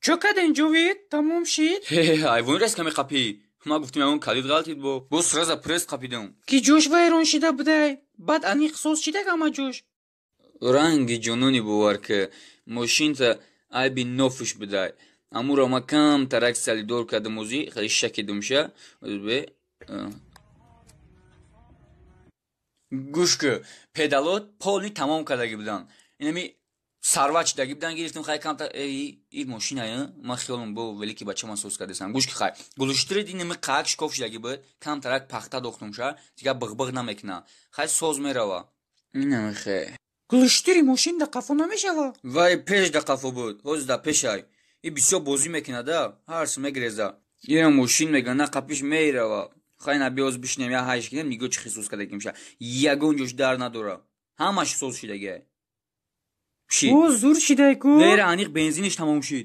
چقدر جوید تموم شد؟ حیوان رست کمی قپی. ما گفتیم اون کلید غلطید با سرازا پرست قپیدم. کی جوش ویران شده بوده بعد انیق سوز شده که جوش رنگی جنونی بوار که ماشین تا عیبی نوفش بده. امورا ما کم ترک سالی دور کرده موزی خیلی شکیدم شه به گوش که پدالات پولی تمام کرده بودن. اینمی سرواچ داگی بودن گرفتم خیلی کم تا این ماشین های ما خیالم با ولی که بچه من سوز کرده سن. گوش که خیلی گلوشتره اینمی قاکش کفش داگی بود کم ترک پخته دختم شه دیگه بغ نمیکنه خیلی سوز میروا. اینمی خیلی گلشتری ماشین ده قفا نمیشه وای پیش ده قفا بود حوز ده پیشای این بسیار بازی میکنه ده هرس میگریزه یه ماشین میگنه قپیش میروا خیلی نبیاز بشنیم یا هایش کنیم میگو چی سوز کرده کمشه یگون جوش در نداره همش سوز شده گه او زور شده کو غیر انیق بنزینش تمام شد